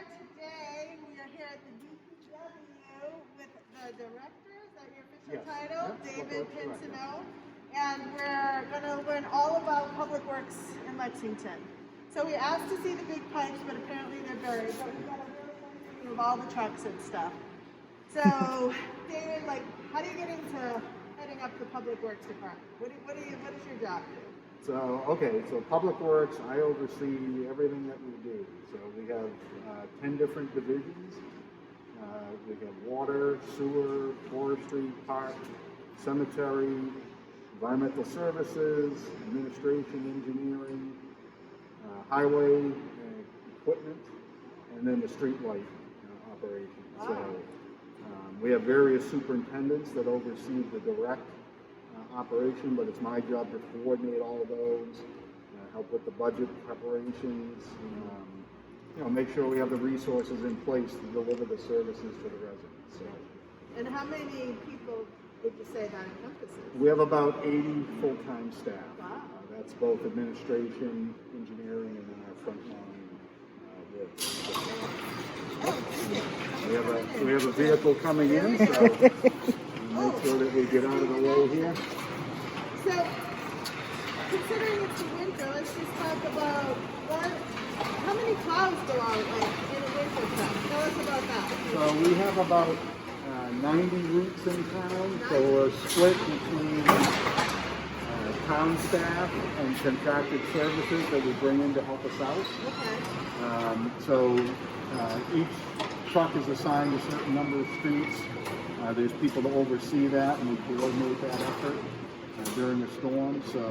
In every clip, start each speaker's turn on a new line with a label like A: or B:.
A: here today. We are here at the DPW with the director, is that your official title?
B: Yep.
A: David Pinsonneault. And we're going to learn all about public works in Lexington. So we asked to see the big pipes, but apparently they're buried. But we've got a really nice view of all the trucks and stuff. So, David, how do you get into heading up the public works department? What is your job do?
B: So Public Works, I oversee everything that we do. So we have 10 different divisions. We have water, sewer, forestry, park, cemetery, environmental services, administration, engineering, highway, equipment, and then the street light operation.
A: Wow.
B: So we have various superintendents that oversee the direct operation, but it's my job to coordinate all of those, help with the budget preparations, make sure we have the resources in place to deliver the services to the residents. So,
A: and how many people would you say that encompasses?
B: we have about 80 full-time staff.
A: Wow.
B: That's both administration, engineering, and then our frontline work. We have a vehicle coming in, so we'll make sure that we get out of the way here.
A: So, considering it's the winter, let's just talk about how many plows go out in a winter truck? Tell us about that.
B: So we have about 90 routes in town, so we're split between town staff and contracted services that we bring in to help us out.
A: Okay.
B: Each truck is assigned a certain number of streets. There's people to oversee that, and we coordinate that effort during a storm. So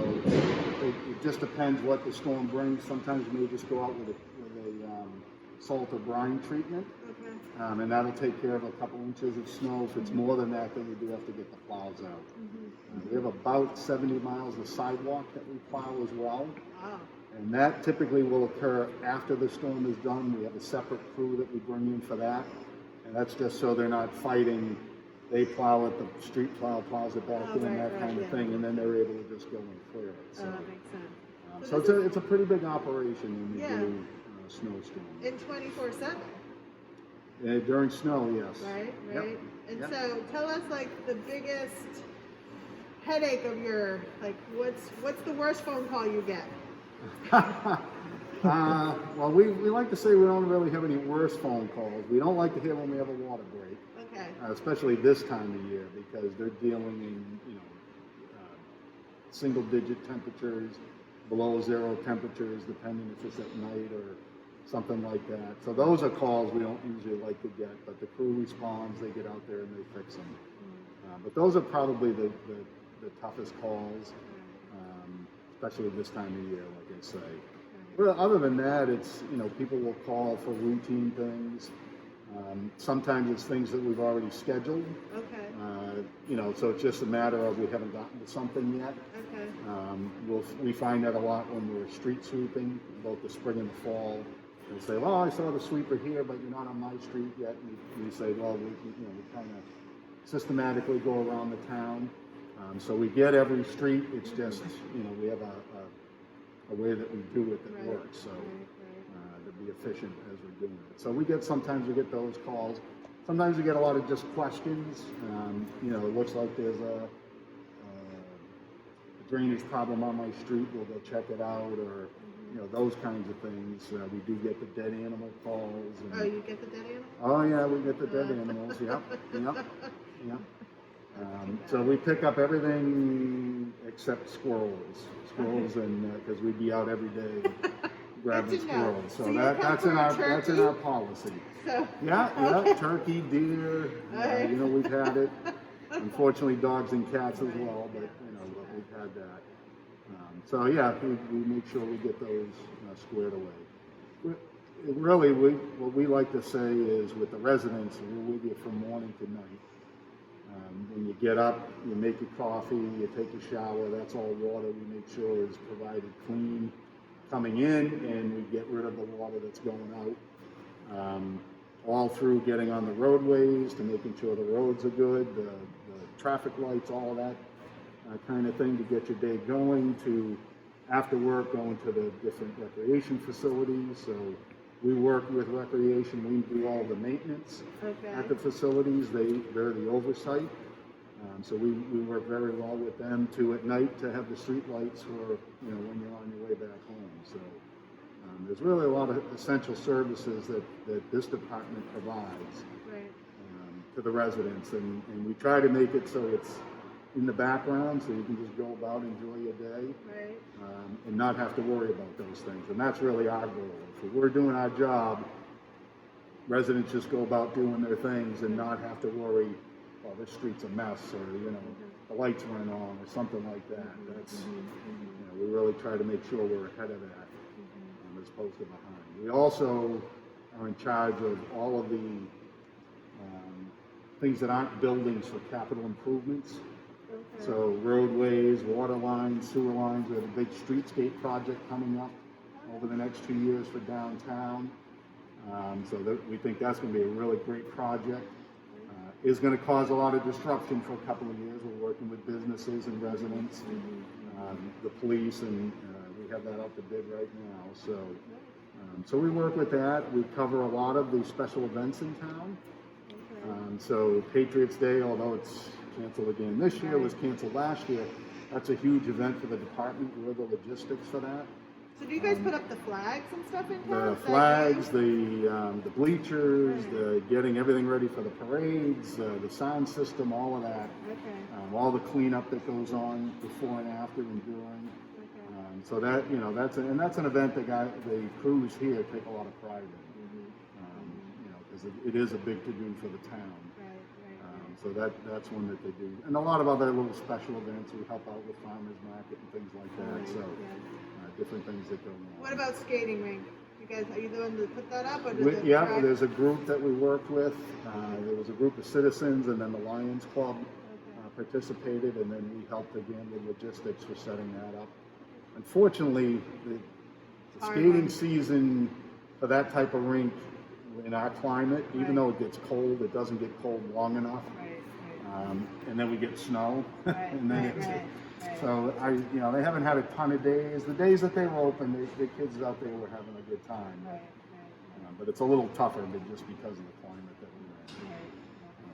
B: it just depends what the storm brings. Sometimes we may just go out with a salt or brine treatment,
A: Okay.
B: and that'll take care of a couple inches of snow. If it's more than that, then we do have to get the plows out. We have about 70 miles of sidewalk that we plow as well.
A: Wow.
B: And that typically will occur after the storm is done. We have a separate crew that we bring in for that. And that's just so they're not fighting. They plow it, the street plow plows it back in, that kind of thing, and then they're able to just go and clear it. So,
A: that makes sense.
B: So it's a pretty big operation when we do snowstorms.
A: And 24/7.
B: During snow, yes.
A: Right.
B: Yep.
A: And
B: Yep.
A: so tell us the biggest headache of your, what's the worst phone call you get?
B: Well, we like to say we don't really have any worse phone calls. We don't like to hear when we have a water break.
A: Okay.
B: Especially this time of year, because they're dealing in single-digit temperatures, below zero temperatures, depending if it's at night or something like that. So those are calls we don't usually like to get, but the crew responds, they get out there and they fix them. But those are probably the toughest calls, especially this time of year, like I say. But other than that, it's, people will call for routine things. Sometimes it's things that we've already scheduled.
A: Okay.
B: So it's just a matter of we haven't gotten to something yet.
A: Okay.
B: We find that a lot when we're street sweeping, both the spring and the fall. They'll say, well, I saw the sweeper here, but you're not on my street yet. And we say, well, we kind of systematically go around the town. So we get every street. It's just, we have a way that we do it that works. So to be efficient as we're doing it. So sometimes we get those calls. Sometimes we get a lot of just questions. It looks like there's a drainage problem on my street. We'll go check it out, or those kinds of things. We do get the dead animal calls.
A: Oh, you get the dead animals?
B: Oh yeah, we get the dead animals. Yep. So we pick up everything except squirrels, and because we'd be out every day grabbing squirrels. So that's in our policy. So, turkey, deer. We've had it. Unfortunately, dogs and cats as well, but we've had that. We make sure we get those squared away. Really, what we like to say is with the residents, we're with you from morning to night. When you get up, you make your coffee, you take a shower, that's all water we make sure is provided clean coming in, and we get rid of the water that's going out. All through getting on the roadways to making sure the roads are good, the traffic lights, all of that kind of thing to get your day going, to after work going to the different recreation facilities. So We work with recreation. We do all the maintenance at the facilities. They're the oversight. So we work very well with them to at night to have the street lights for, when you're on your way back home. So there's really a lot of essential services that this department provides to the residents. And we try to make it so it's in the background so you can just go about, enjoy your day, and not have to worry about those things. And that's really our goal. If we're doing our job, residents just go about doing their things and not have to worry, well, this street's a mess, or, the lights weren't on, or something like that. That's, we really try to make sure we're ahead of that, as opposed to behind. We also are in charge of all of the things that aren't buildings for capital improvements. So roadways, water lines, sewer lines. We have a big streetscape project coming up over the next 2 years for downtown. So we think that's going to be a really great project. Is going to cause a lot of disruption for a couple of years. We're working with businesses and residents, the police, and we have that up to bid right now. So we work with that. We cover a lot of the special events in town. So Patriots Day, although it's canceled again this year, was canceled last year. That's a huge event for the department. We're the logistics for that.
A: So do you guys put up the flags and stuff in town?
B: The flags, the bleachers, the getting everything ready for the parades, the sound system, all of that. All the cleanup that goes on before and after and during. So that, that's an event that the crews here take a lot of pride in. Because it is a big to-do for the town. So that's one that they do. And a lot of other little special events. We help out with farmers market and things like that. So different things that go on.
A: What about skating rink? You guys, are you the one to put that up? Or
B: there's a group that we work with. There was a group of citizens, and then the Lions Club participated, and then we helped again with logistics for setting that up. Unfortunately, the skating season for that type of rink in our climate, even though it gets cold, it doesn't get cold long enough. And then we get snow. So they haven't had a ton of days. The days that they were open, the kids out there were having a good time. But it's a little tougher just because of the climate that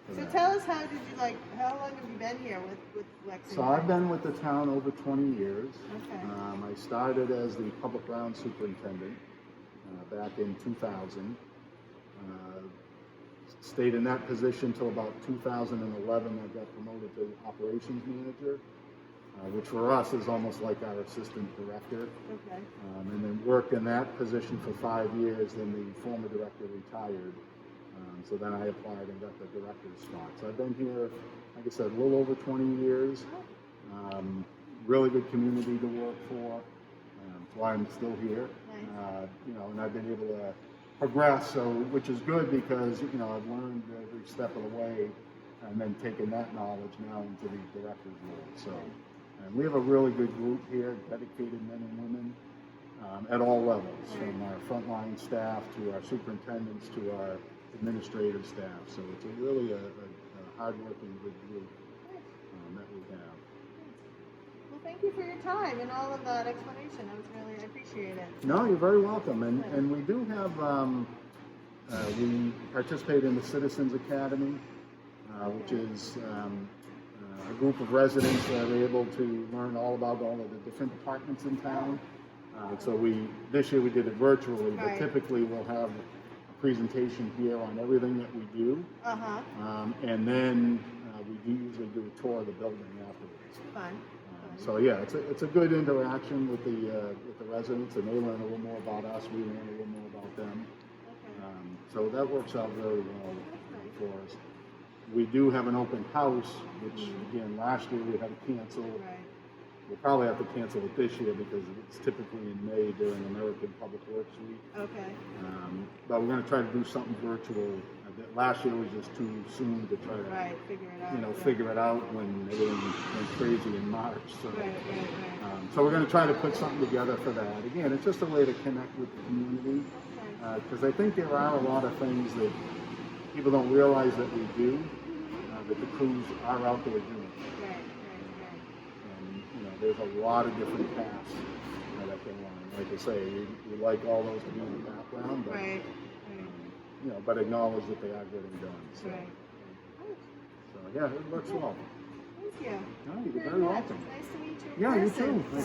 B: we're in.
A: So tell us, how long have you been here with Lexington?
B: So I've been with the town over 20 years. I started as the public grounds superintendent back in 2000. Stayed in that position till about 2011. I got promoted to operations manager, which for us is almost like our assistant director. And then worked in that position for 5 years. Then the former director retired. So then I applied and got the director's spot. So I've been here, like I said, a little over 20 years. Really good community to work for. That's why I'm still here. And I've been able to progress, which is good because I've learned every step of the way, and then taken that knowledge now into the director's role. So, and we have a really good group here, dedicated men and women at all levels, from our frontline staff to our superintendents to our administrative staff. So it's really a hard-working good group that we have.
A: Well, thank you for your time and all of that explanation. I appreciate it.
B: No, you're very welcome. And we do have, we participate in the Citizens Academy, which is a group of residents that are able to learn all about all of the different departments in town. So this year we did it virtually, but typically we'll have a presentation here on everything that we do. And then we do usually do a tour of the building afterwards.
A: Fun.
B: So yeah, it's a good interaction with the residents, and they learn a little more about us. We learn a little more about them. So that works out very well for us. We do have an open house, which again last year we had to cancel. We'll probably have to cancel it this year because it's typically in May during American Public Works Week. But we're going to try to do something virtual. Last year was just too soon to try to figure it out when everything went crazy in March. So, so we're going to try to put something together for that. Again, it's just a way to connect with the community, because I think there are a lot of things that people don't realize that we do, that the crews are out there doing. And there's a lot of different paths that go on. like I say, we like all those to be in the background, but
A: Right.
B: you know, but acknowledge that they are getting done. So,
A: Right.
B: so yeah, it looks well.
A: Thank you.
B: No, you're
A: Very
B: very
A: much.
B: welcome.
A: It's nice to meet you in
B: Yeah, you
A: person.
B: too.